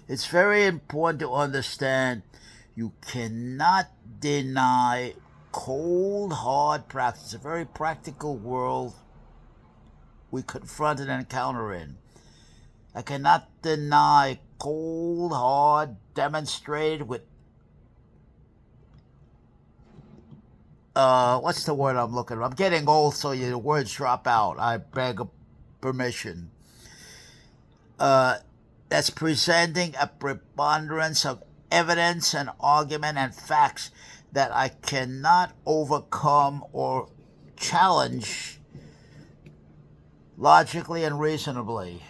It's very important to understand you cannot deny cold, hard practice. It's a very practical world we confront and encounter in. I cannot deny cold, hard, demonstrated with what's the word I'm looking for? I'm getting old, so the words drop out. I beg permission. Uh, that's presenting a preponderance of evidence and argument and facts that I cannot overcome or challenge logically and reasonably.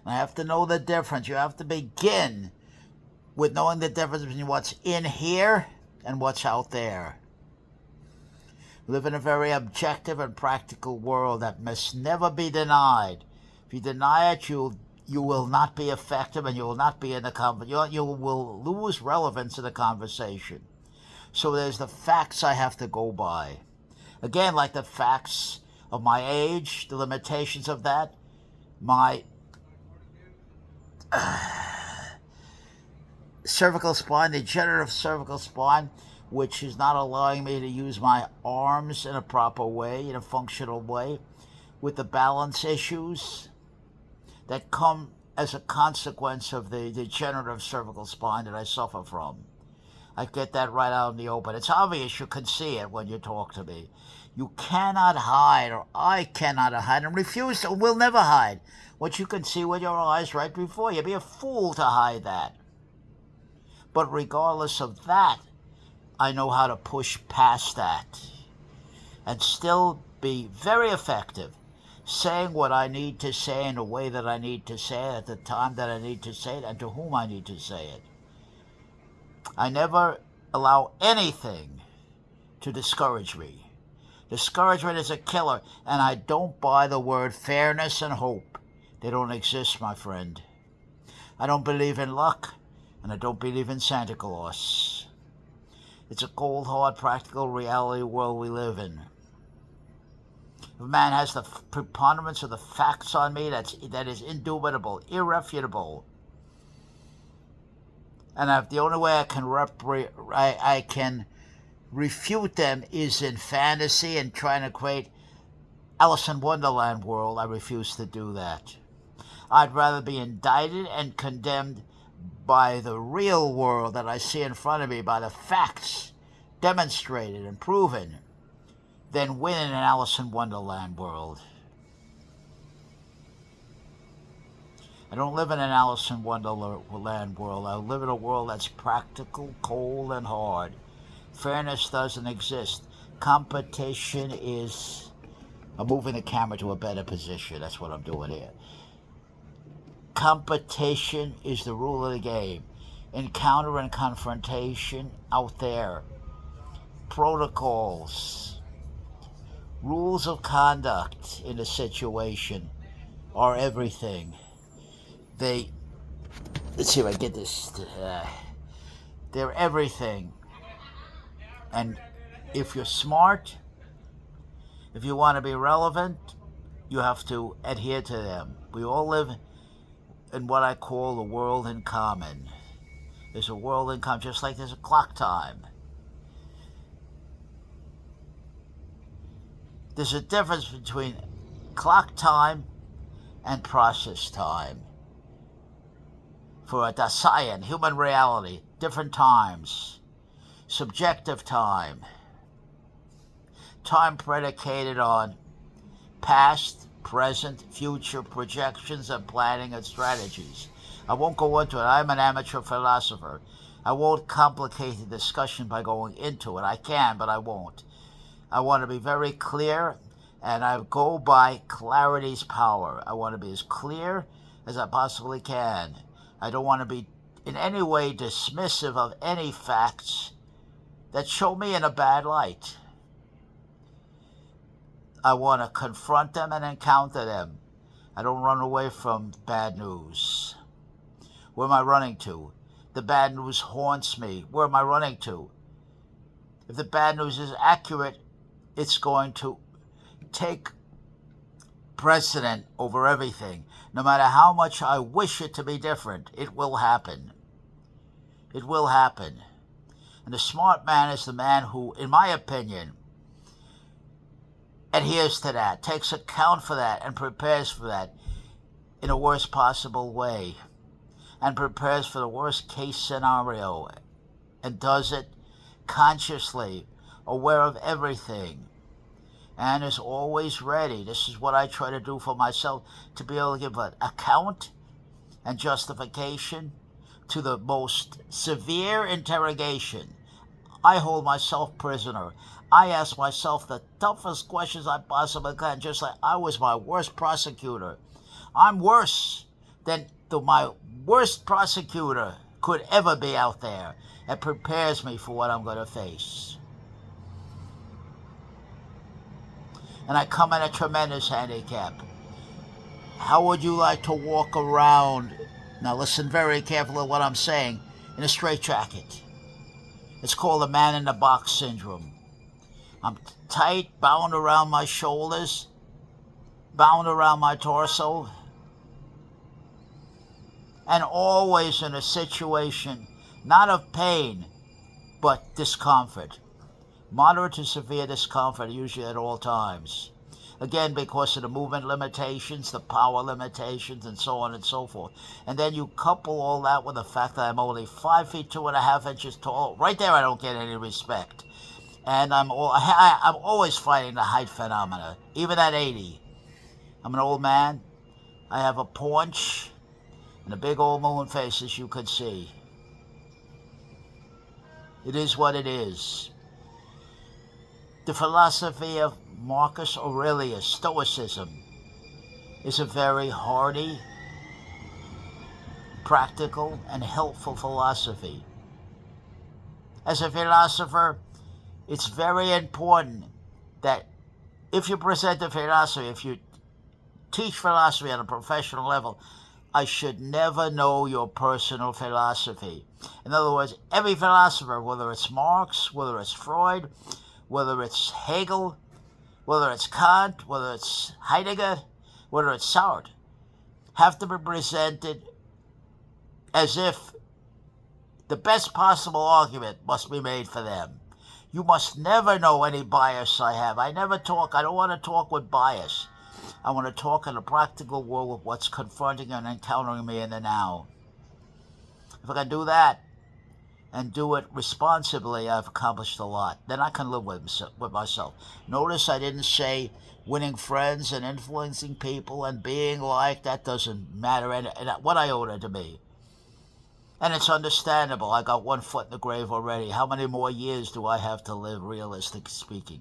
I have to know the difference. You have to begin with knowing the difference between what's in here and what's out there. We live in a very objective and practical world that must never be denied. If you deny it, you will not be effective and you will not be in the conversation. You will lose relevance in the conversation. So there's the facts I have to go by. Again, like the facts of my age, the limitations of that, my cervical spine, degenerative cervical spine, which is not allowing me to use my arms in a proper way, in a functional way, with the balance issues that come as a consequence of the degenerative cervical spine that I suffer from. I get that right out in the open. It's obvious, you can see it when you talk to me. You cannot hide, or I cannot hide, and refuse to, will never hide what you can see with your eyes right before you. You'd be a fool to hide that. But regardless of that, I know how to push past that and still be very effective, saying what I need to say in the way that I need to say it, at the time that I need to say it, and to whom I need to say it. I never allow anything to discourage me. Discouragement is a killer, and I don't buy the word fairness and hope. They don't exist, my friend. I don't believe in luck, and I don't believe in Santa Claus. It's a cold, hard, practical reality world we live in. If a man has the preponderance of the facts on me, that is indubitable, irrefutable, and the only way I can refute them is in fantasy and trying to create Alice in Wonderland world. I refuse to do that. I'd rather be indicted and condemned by the real world that I see in front of me, by the facts demonstrated and proven, than win in an Alice in Wonderland world. I don't live in an Alice in Wonderland world. I live in a world that's practical, cold, and hard. Fairness doesn't exist. Competition is... I'm moving the camera to a better position. That's what I'm doing here. Competition is the rule of the game. Encounter and confrontation out there. Protocols. Rules of conduct in a situation are everything. Let's see if I get this. They're everything. And if you're smart, if you want to be relevant, you have to adhere to them. We all live in what I call the world in common. There's a world in common, just like there's a clock time. There's a difference between clock time and process time. For a Dasein, human reality, different times. Subjective time. Time predicated on past, present, future projections and planning and strategies. I won't go into it. I'm an amateur philosopher. I won't complicate the discussion by going into it. I can, but I won't. I want to be very clear, and I go by clarity's power. I want to be as clear as I possibly can. I don't want to be in any way dismissive of any facts that show me in a bad light. I want to confront them and encounter them. I don't run away from bad news. Where am I running to? The bad news haunts me. Where am I running to? If the bad news is accurate, it's going to take precedent over everything. No matter how much I wish it to be different, it will happen. It will happen. And the smart man is the man who, in my opinion, adheres to that, takes account for that, and prepares for that in the worst possible way, and prepares for the worst case scenario, and does it consciously, aware of everything, and is always ready. This is what I try to do for myself, to be able to give an account and justification to the most severe interrogation. I hold myself prisoner. I ask myself the toughest questions I possibly can, just like I was my worst prosecutor. I'm worse than my worst prosecutor could ever be out there. It prepares me for what I'm going to face. And I come in a tremendous handicap. How would you like to walk around, now listen very carefully to what I'm saying, in a straitjacket? It's called the man-in-the-box syndrome. I'm tight, bound around my shoulders, bound around my torso, and always in a situation not of pain, but discomfort. Moderate to severe discomfort, usually at all times. Again, because of the movement limitations, the power limitations, and so on and so forth. And then you couple all that with the fact that I'm only 5 feet 2.5 inches tall. Right there, I don't get any respect. And I'm always fighting the height phenomena, even at 80. I'm an old man. I have a paunch and a big old moon face, as you can see. It is what it is. The philosophy of Marcus Aurelius, Stoicism, is a very hardy, practical, and helpful philosophy. As a philosopher, it's very important that if you present a philosophy, if you teach philosophy on a professional level, I should never know your personal philosophy. In other words, every philosopher, whether it's Marx, whether it's Freud, whether it's Hegel, whether it's Kant, whether it's Heidegger, whether it's Sartre, have to be presented as if the best possible argument must be made for them. You must never know any bias I have. I don't want to talk with bias. I want to talk in a practical world with what's confronting and encountering me in the now. If I can do that, and do it responsibly, I've accomplished a lot. Then I can live with myself. Notice I didn't say winning friends and influencing people and being liked. That doesn't matter, and what I owe it to me. And it's understandable. I got 1 foot in the grave already. How many more years do I have to live, realistically speaking?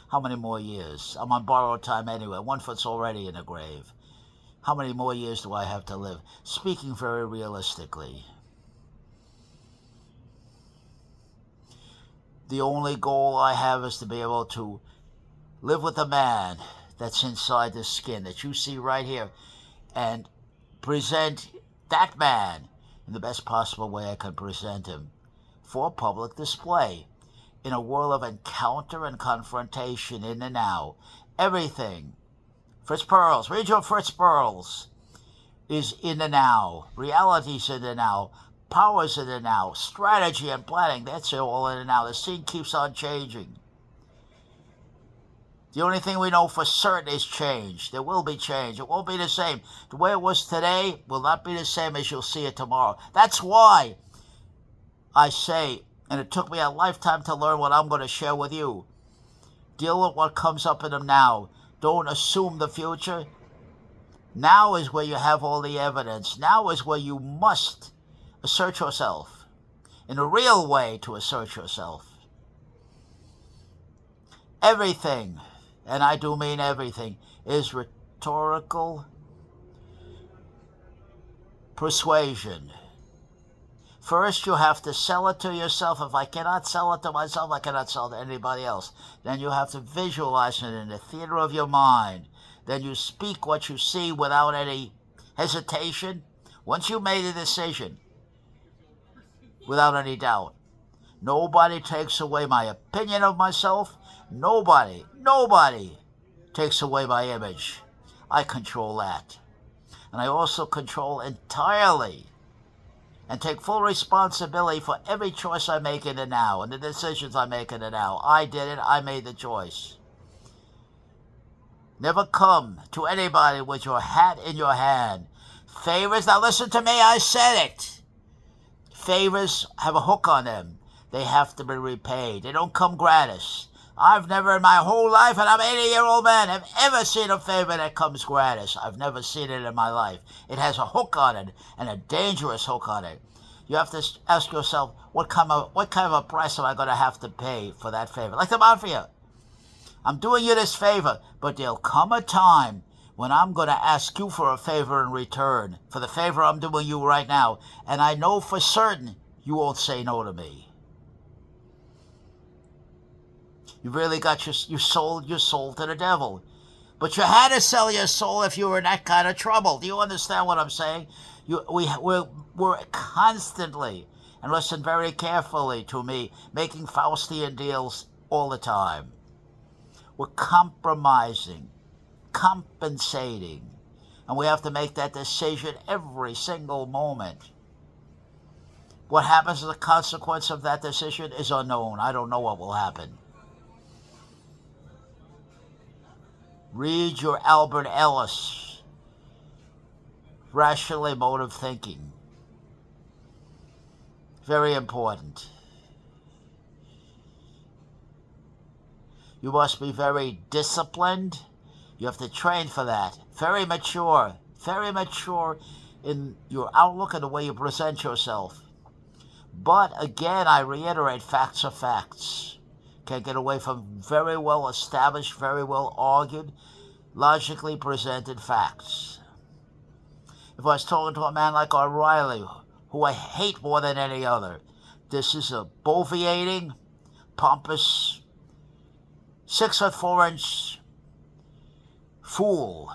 How many more years? I'm on borrowed time anyway. 1 foot's already in the grave. How many more years do I have to live? Speaking very realistically. The only goal I have is to be able to live with the man that's inside the skin that you see right here and present that man in the best possible way I can present him for public display in a world of encounter and confrontation in the now. Everything. Fritz Perls, read your Fritz Perls, is in the now. Reality's in the now. Power's in the now. Strategy and planning, that's all in the now. The scene keeps on changing. The only thing we know for certain is change. There will be change. It won't be the same. The way it was today will not be the same as you'll see it tomorrow. That's why I say, and it took me a lifetime to learn what I'm going to share with you. Deal with what comes up in the now. Don't assume the future. Now is where you have all the evidence. Now is where you must assert yourself in a real way to assert yourself. Everything, and I do mean everything, is rhetorical persuasion. First, you have to sell it to yourself. If I cannot sell it to myself, I cannot sell it to anybody else. Then you have to visualize it in the theater of your mind. Then you speak what you see without any hesitation. Once you made a decision, without any doubt. Nobody takes away my opinion of myself. Nobody takes away my image. I control that. And I also control entirely and take full responsibility for every choice I make in the now and the decisions I make in the now. I did it. I made the choice. Never come to anybody with your hat in your hand. Favors, now listen to me, I said it. Favors have a hook on them. They have to be repaid. They don't come gratis. I've never in my whole life, and I'm an 80-year-old man, have ever seen a favor that comes gratis. I've never seen it in my life. It has a hook on it, and a dangerous hook on it. You have to ask yourself, what kind of a price am I going to have to pay for that favor? Like the mafia. I'm doing you this favor, but there'll come a time when I'm going to ask you for a favor in return, for the favor I'm doing you right now, and I know for certain you won't say no to me. You really got you sold your soul to the devil. But you had to sell your soul if you were in that kind of trouble. Do you understand what I'm saying? We're constantly, and listen very carefully to me, making Faustian deals all the time. We're compromising, compensating, and we have to make that decision every single moment. What happens as a consequence of that decision is unknown. I don't know what will happen. Read your Albert Ellis, Rational Emotive Thinking. Very important. You must be very disciplined. You have to train for that. Very mature in your outlook and the way you present yourself. But again, I reiterate, facts are facts. Can't get away from very well established, very well argued, logically presented facts. If I was talking to a man like O'Reilly, who I hate more than any other, this is a boviating, pompous, 6'4" fool.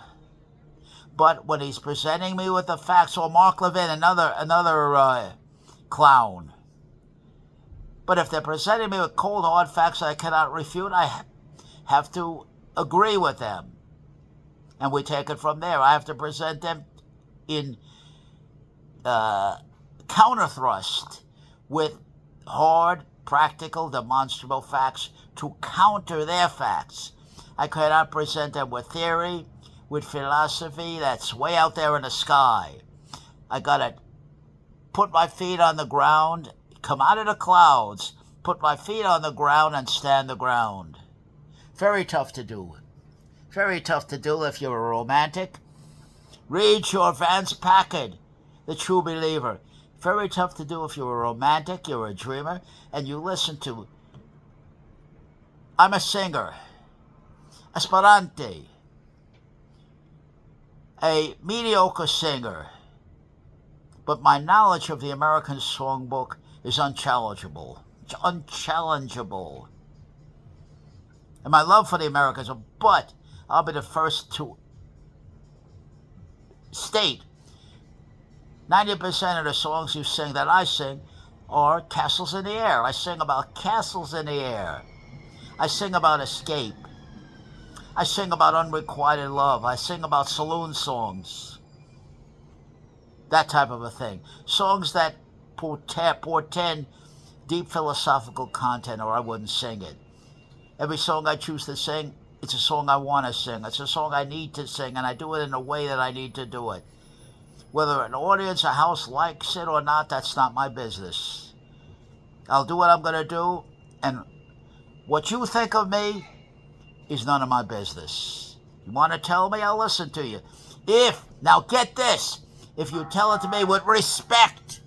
But when he's presenting me with the facts, or Mark Levin, another clown. But if they're presenting me with cold, hard facts I cannot refute, I have to agree with them. And we take it from there. I have to present them in counterthrust with hard, practical, demonstrable facts to counter their facts. I cannot present them with theory, with philosophy that's way out there in the sky. I gotta put my feet on the ground, come out of the clouds, put my feet on the ground and stand the ground. Very tough to do. Very tough to do if you're a romantic. Read your Vance Packard, The True Believer. Very tough to do if you're a romantic, you're a dreamer, and you listen to, I'm a singer, aspirante, a mediocre singer, but my knowledge of the American songbook is unchallengeable. It's unchallengeable. And my love for the Americans, but I'll be the first to state 90% of the songs you sing that I sing are castles in the air. I sing about castles in the air. I sing about escape. I sing about unrequited love. I sing about saloon songs. That type of a thing. Songs that portend deep philosophical content, or I wouldn't sing it. Every song I choose to sing, it's a song I want to sing. It's a song I need to sing, and I do it in the way that I need to do it. Whether an audience, a house likes it or not, that's not my business. I'll do what I'm going to do, and what you think of me is none of my business. You want to tell me, I'll listen to you. Now get this, if you tell it to me with respect,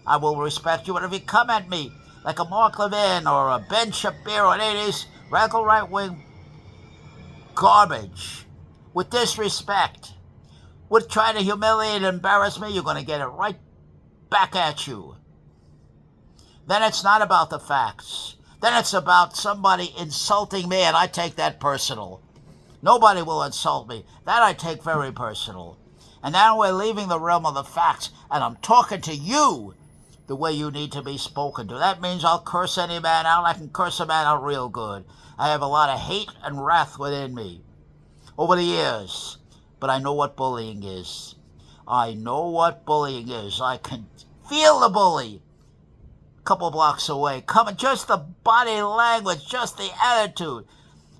I will respect you. But if you come at me like a Mark Levin or a Ben Shapiro, and it is radical right-wing garbage, with disrespect, with trying to humiliate and embarrass me, you're going to get it right back at you. Then it's not about the facts. Then it's about somebody insulting me, and I take that personal. Nobody will insult me. That I take very personal. And now we're leaving the realm of the facts, and I'm talking to you, the way you need to be spoken to. That means I'll curse any man out. I can curse a man out real good. I have a lot of hate and wrath within me over the years, but I know what bullying is. I know what bullying is. I can feel the bully a couple blocks away. Coming, just the body language, just the attitude.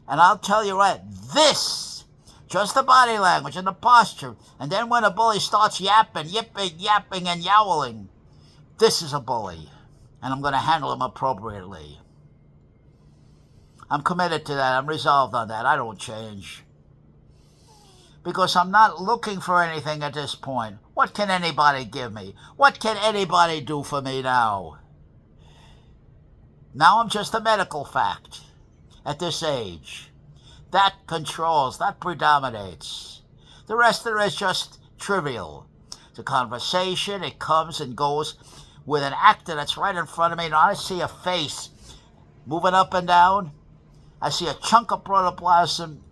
And I'll tell you right, this, just the body language and the posture, and then when a bully starts yapping, yipping, yapping, and yowling, this is a bully, and I'm going to handle him appropriately. I'm committed to that. I'm resolved on that. I don't change. Because I'm not looking for anything at this point. What can anybody give me? What can anybody do for me now? Now I'm just a medical fact at this age. That controls, that predominates. The rest of it is just trivial. The conversation, it comes and goes with an actor that's right in front of me, and I see a face moving up and down. I see a chunk of protoplasm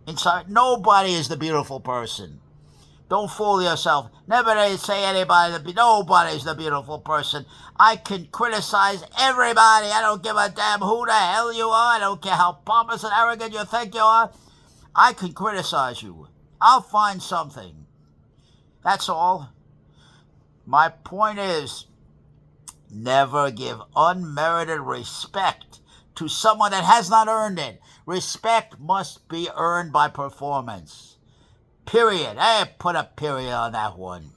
inside. Nobody is the beautiful person. Don't fool yourself. Never say anybody, nobody's the beautiful person. I can criticize everybody. I don't give a damn who the hell you are. I don't care how pompous and arrogant you think you are. I can criticize you. I'll find something. That's all. My point is, never give unmerited respect to someone that has not earned it. Respect must be earned by performance. Period. I put a period on that one.